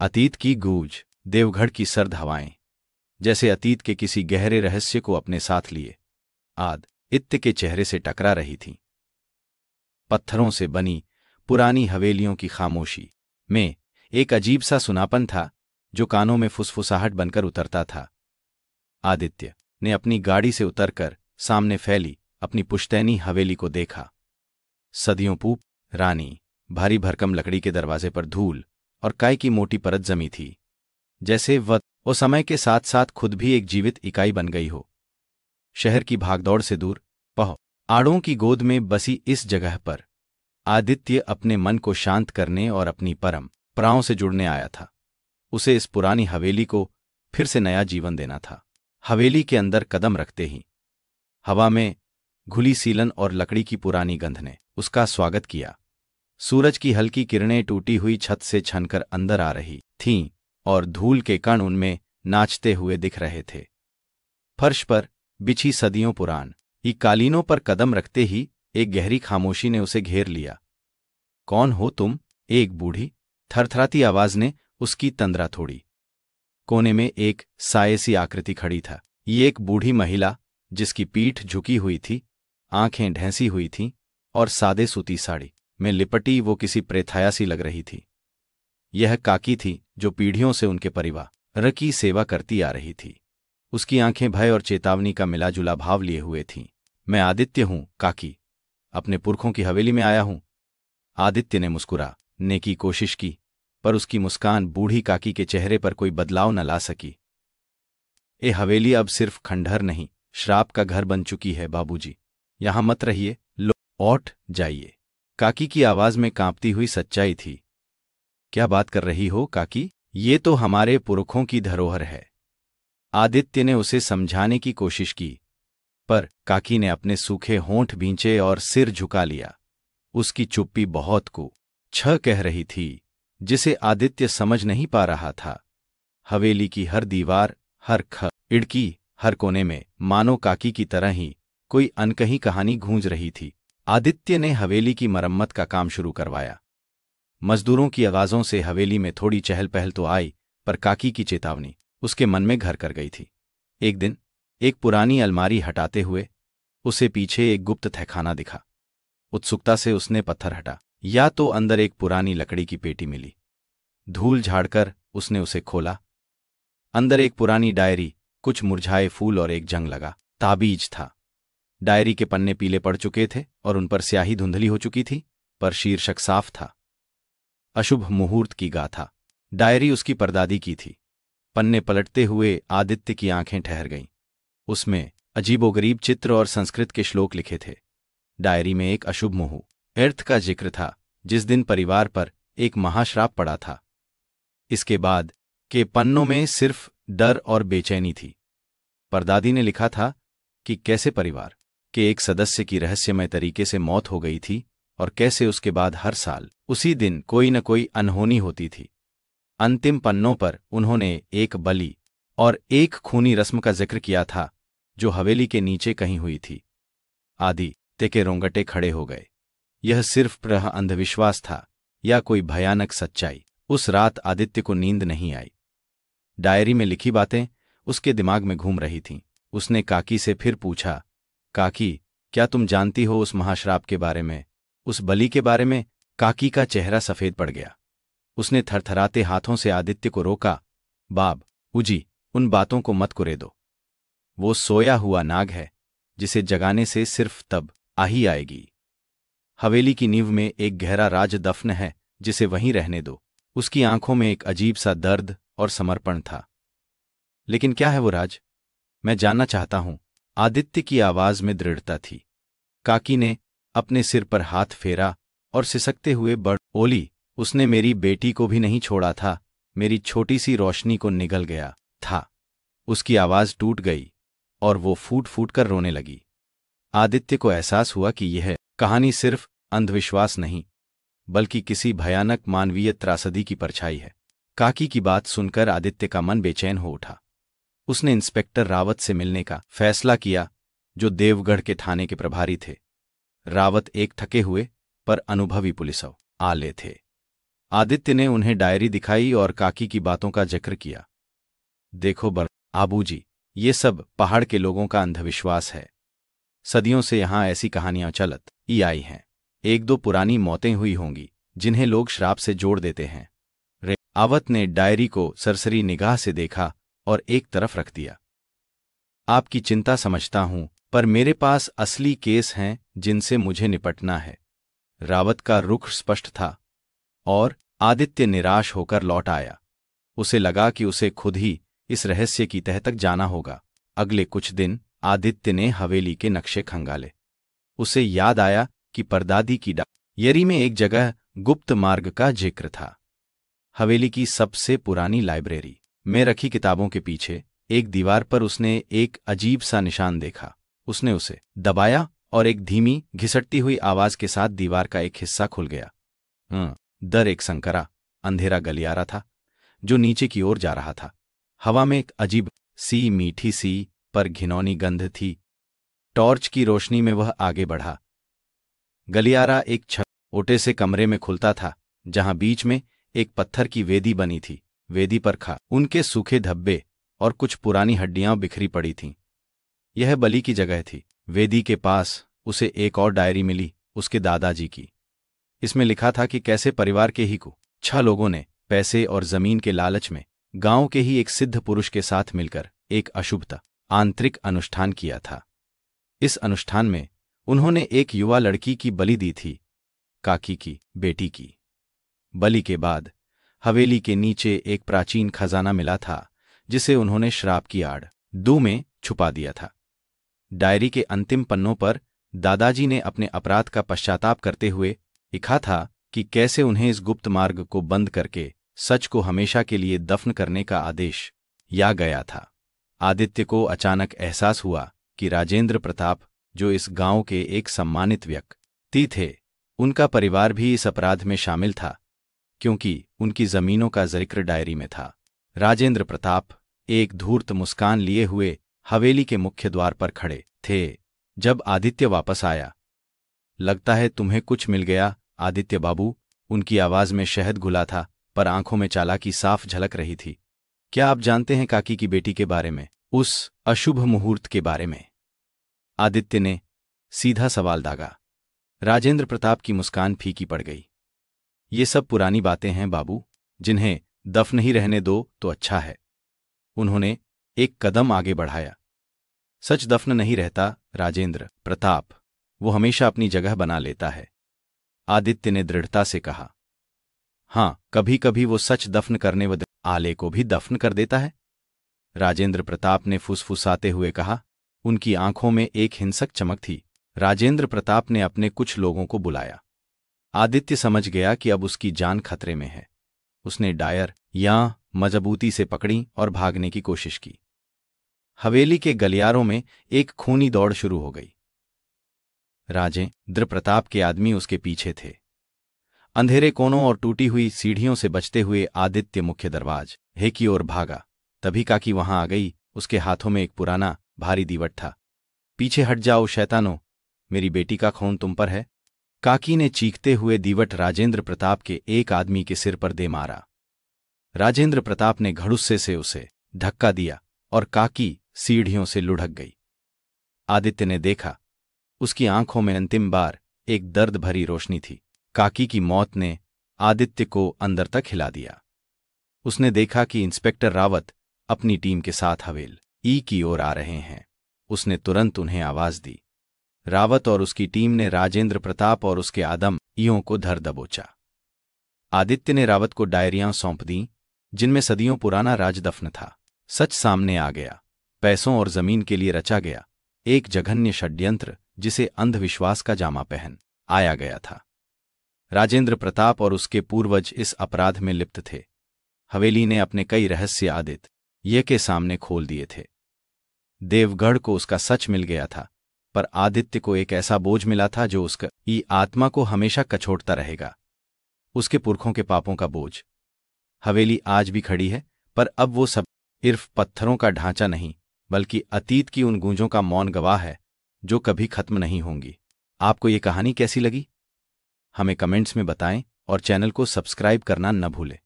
अतीत की गूंज, देवगढ़ की सर्द हवाएं, जैसे अतीत के किसी गहरे रहस्य को अपने साथ लिए आदित्य के चेहरे से टकरा रही थीं। पत्थरों से बनी पुरानी हवेलियों की खामोशी में एक अजीब सा सुनापन था जो कानों में फुसफुसाहट बनकर उतरता था। आदित्य ने अपनी गाड़ी से उतरकर सामने फैली अपनी पुश्तैनी हवेली को देखा। सदियों पुरानी भारी भरकम लकड़ी के दरवाजे पर धूल और काई की मोटी परत जमी थी, जैसे वो समय के साथ साथ खुद भी एक जीवित इकाई बन गई हो। शहर की भागदौड़ से दूर पहाड़ों की गोद में बसी इस जगह पर आदित्य अपने मन को शांत करने और अपनी परंपराओं से जुड़ने आया था। उसे इस पुरानी हवेली को फिर से नया जीवन देना था। हवेली के अंदर कदम रखते ही हवा में घुली सीलन और लकड़ी की पुरानी गंध ने उसका स्वागत किया। सूरज की हल्की किरणें टूटी हुई छत से छनकर अंदर आ रही थीं और धूल के कण उनमें नाचते हुए दिख रहे थे। फर्श पर बिछी सदियों पुरानी कालीनों पर कदम रखते ही एक गहरी खामोशी ने उसे घेर लिया। कौन हो तुम? एक बूढ़ी थरथराती आवाज ने उसकी तंद्रा तोड़ी। कोने में एक साये सी आकृति खड़ी था। ये एक बूढ़ी महिला जिसकी पीठ झुकी हुई थी, आंखें ढैंसी हुई थीं और सादे सूती साड़ी में लिपटी वो किसी प्रेताया सी लग रही थी। यह काकी थी जो पीढ़ियों से उनके परिवार की सेवा करती आ रही थी। उसकी आंखें भय और चेतावनी का मिलाजुला भाव लिए हुए थीं। मैं आदित्य हूं काकी, अपने पुरखों की हवेली में आया हूं। आदित्य ने मुस्कुराने की कोशिश की, पर उसकी मुस्कान बूढ़ी काकी के चेहरे पर कोई बदलाव न ला सकी। ये हवेली अब सिर्फ खंडहर नहीं, श्राप का घर बन चुकी है बाबूजी। यहां मत रहिए, लौट जाइए। काकी की आवाज में कांपती हुई सच्चाई थी। क्या बात कर रही हो काकी? ये तो हमारे पुरखों की धरोहर है। आदित्य ने उसे समझाने की कोशिश की, पर काकी ने अपने सूखे होंठ भींचे और सिर झुका लिया। उसकी चुप्पी बहुत कुछ कह रही थी, जिसे आदित्य समझ नहीं पा रहा था। हवेली की हर दीवार, हर खिड़की, हर कोने में मानो काकी की तरह ही कोई अनकही कहानी गूंज रही थी। आदित्य ने हवेली की मरम्मत का काम शुरू करवाया। मजदूरों की आवाजों से हवेली में थोड़ी चहल पहल तो आई, पर काकी की चेतावनी उसके मन में घर कर गई थी। एक दिन एक पुरानी अलमारी हटाते हुए उसे पीछे एक गुप्त तहखाना दिखा। उत्सुकता से उसने पत्थर हटा, या तो अंदर एक पुरानी लकड़ी की पेटी मिली। धूल झाड़कर उसने उसे खोला। अंदर एक पुरानी डायरी, कुछ मुरझाए फूल और एक जंग लगा ताबीज था। डायरी के पन्ने पीले पड़ चुके थे और उन पर स्याही धुंधली हो चुकी थी, पर शीर्षक साफ था, अशुभ मुहूर्त की गाथा। डायरी उसकी परदादी की थी। पन्ने पलटते हुए आदित्य की आंखें ठहर गईं। उसमें अजीबोगरीब चित्र और संस्कृत के श्लोक लिखे थे। डायरी में एक अशुभ मुहूर्त का जिक्र था, जिस दिन परिवार पर एक महाश्राप पड़ा था। इसके बाद के पन्नों में सिर्फ डर और बेचैनी थी। परदादी ने लिखा था कि कैसे परिवार के एक सदस्य की रहस्यमय तरीके से मौत हो गई थी और कैसे उसके बाद हर साल उसी दिन कोई न कोई अनहोनी होती थी। अंतिम पन्नों पर उन्होंने एक बलि और एक खूनी रस्म का जिक्र किया था जो हवेली के नीचे कहीं हुई थी। आदित्य के रोंगटे खड़े हो गए। यह सिर्फ अंधविश्वास था या कोई भयानक सच्चाई? उस रात आदित्य को नींद नहीं आई। डायरी में लिखी बातें उसके दिमाग में घूम रही थीं। उसने काकी से फिर पूछा, काकी, क्या तुम जानती हो उस महाश्राप के बारे में, उस बलि के बारे में? काकी का चेहरा सफेद पड़ गया। उसने थरथराते हाथों से आदित्य को रोका। बाबूजी, उन बातों को मत कुरे दो। वो सोया हुआ नाग है जिसे जगाने से सिर्फ तब आही आएगी। हवेली की नींव में एक गहरा राज दफन है जिसे वहीं रहने दो। उसकी आंखों में एक अजीब सा दर्द और समर्पण था। लेकिन क्या है वो राज? मैं जानना चाहता हूं। आदित्य की आवाज में दृढ़ता थी। काकी ने अपने सिर पर हाथ फेरा और सिसकते हुए बोली, उसने मेरी बेटी को भी नहीं छोड़ा था, मेरी छोटी सी रोशनी को निगल गया था। उसकी आवाज टूट गई और वो फूट फूट कर रोने लगी। आदित्य को एहसास हुआ कि यह कहानी सिर्फ अंधविश्वास नहीं, बल्कि किसी भयानक मानवीय त्रासदी की परछाई है। काकी की बात सुनकर आदित्य का मन बेचैन हो उठा। उसने इंस्पेक्टर रावत से मिलने का फैसला किया, जो देवगढ़ के थाने के प्रभारी थे। रावत एक थके हुए पर अनुभवी पुलिस आले थे। आदित्य ने उन्हें डायरी दिखाई और काकी की बातों का जिक्र किया। देखो आबूजी, ये सब पहाड़ के लोगों का अंधविश्वास है। सदियों से यहां ऐसी कहानियां चलत ही आई हैं। एक दो पुरानी मौतें हुई होंगी जिन्हें लोग श्राप से जोड़ देते हैं। आवत ने डायरी को सरसरी निगाह से देखा और एक तरफ रख दिया। आपकी चिंता समझता हूं, पर मेरे पास असली केस हैं जिनसे मुझे निपटना है। रावत का रुख स्पष्ट था और आदित्य निराश होकर लौट आया। उसे लगा कि उसे खुद ही इस रहस्य की तह तक जाना होगा। अगले कुछ दिन आदित्य ने हवेली के नक्शे खंगाले। उसे याद आया कि परदादी की डायरी में एक जगह गुप्त मार्ग का जिक्र था। हवेली की सबसे पुरानी लाइब्रेरी में रखी किताबों के पीछे एक दीवार पर उसने एक अजीब सा निशान देखा। उसने उसे दबाया और एक धीमी घिसटती हुई आवाज के साथ दीवार का एक हिस्सा खुल गया। दर एक संकरा अंधेरा गलियारा था जो नीचे की ओर जा रहा था। हवा में एक अजीब सी मीठी सी पर घिनौनी गंध थी। टॉर्च की रोशनी में वह आगे बढ़ा। गलियारा एक छोटे से कमरे में खुलता था जहां बीच में एक पत्थर की वेदी बनी थी। वेदी पर उनके सूखे धब्बे और कुछ पुरानी हड्डियां बिखरी पड़ी थीं। यह बलि की जगह थी। वेदी के पास उसे एक और डायरी मिली, उसके दादाजी की। इसमें लिखा था कि कैसे परिवार के ही कुछ 6 लोगों ने पैसे और जमीन के लालच में गांव के ही एक सिद्ध पुरुष के साथ मिलकर एक अशुभता आंतरिक अनुष्ठान किया था। इस अनुष्ठान में उन्होंने एक युवा लड़की की बलि दी थी, काकी की बेटी की। बलि के बाद हवेली के नीचे एक प्राचीन खजाना मिला था जिसे उन्होंने श्राप की आड़ दू में छुपा दिया था। डायरी के अंतिम पन्नों पर दादाजी ने अपने अपराध का पश्चाताप करते हुए लिखा था कि कैसे उन्हें इस गुप्त मार्ग को बंद करके सच को हमेशा के लिए दफन करने का आदेश या गया था। आदित्य को अचानक एहसास हुआ कि राजेंद्र प्रताप, जो इस गांव के एक सम्मानित व्यक्ति थे, उनका परिवार भी इस अपराध में शामिल था, क्योंकि उनकी जमीनों का जिक्र डायरी में था। राजेंद्र प्रताप एक धूर्त मुस्कान लिए हुए हवेली के मुख्य द्वार पर खड़े थे जब आदित्य वापस आया। लगता है तुम्हें कुछ मिल गया आदित्य बाबू। उनकी आवाज में शहद घुला था, पर आंखों में चालाकी साफ झलक रही थी। क्या आप जानते हैं काकी की बेटी के बारे में, उस अशुभ मुहूर्त के बारे में? आदित्य ने सीधा सवाल दागा। राजेंद्र प्रताप की मुस्कान फीकी पड़ गई। ये सब पुरानी बातें हैं बाबू, जिन्हें दफन ही रहने दो तो अच्छा है। उन्होंने एक कदम आगे बढ़ाया। सच दफन नहीं रहता राजेंद्र प्रताप, वो हमेशा अपनी जगह बना लेता है। आदित्य ने दृढ़ता से कहा। हां, कभी कभी वो सच दफन करने व आले को भी दफन कर देता है, राजेंद्र प्रताप ने फुसफुसाते हुए कहा। उनकी आंखों में एक हिंसक चमक थी। राजेंद्र प्रताप ने अपने कुछ लोगों को बुलाया। आदित्य समझ गया कि अब उसकी जान खतरे में है। उसने डायर या मजबूती से पकड़ी और भागने की कोशिश की। हवेली के गलियारों में एक खूनी दौड़ शुरू हो गई। राजेंद्र प्रताप के आदमी उसके पीछे थे। अंधेरे कोनों और टूटी हुई सीढ़ियों से बचते हुए आदित्य मुख्य दरवाजे की ओर भागा। तभी काकी वहां आ गई। उसके हाथों में एक पुराना भारी दीवट था। पीछे हट जाओ शैतानो, मेरी बेटी का खून तुम पर है। काकी ने चीखते हुए दीवट राजेंद्र प्रताप के एक आदमी के सिर पर दे मारा। राजेंद्र प्रताप ने घड़ुस्से से उसे धक्का दिया और काकी सीढ़ियों से लुढ़क गई। आदित्य ने देखा, उसकी आंखों में अंतिम बार एक दर्द भरी रोशनी थी। काकी की मौत ने आदित्य को अंदर तक हिला दिया। उसने देखा कि इंस्पेक्टर रावत अपनी टीम के साथ हवेली की ओर आ रहे हैं। उसने तुरंत उन्हें आवाज दी। रावत और उसकी टीम ने राजेंद्र प्रताप और उसके आदमियों को धर दबोचा। आदित्य ने रावत को डायरियां सौंप दीं जिनमें सदियों पुराना राजदफन था। सच सामने आ गया। पैसों और जमीन के लिए रचा गया एक जघन्य षड्यंत्र जिसे अंधविश्वास का जामा पहन आया गया था। राजेंद्र प्रताप और उसके पूर्वज इस अपराध में लिप्त थे। हवेली ने अपने कई रहस्य आदित्य के सामने खोल दिए थे। देवगढ़ को उसका सच मिल गया था, पर आदित्य को एक ऐसा बोझ मिला था जो उसकी आत्मा को हमेशा कछोड़ता रहेगा। उसके पुरखों के पापों का बोझ। हवेली आज भी खड़ी है, पर अब वो सब इर्फ पत्थरों का ढांचा नहीं, बल्कि अतीत की उन गूंजों का मौन गवाह है जो कभी खत्म नहीं होंगी। आपको ये कहानी कैसी लगी? हमें कमेंट्स में बताएं। और चैनल को सब्सक्राइब करना न भूलें।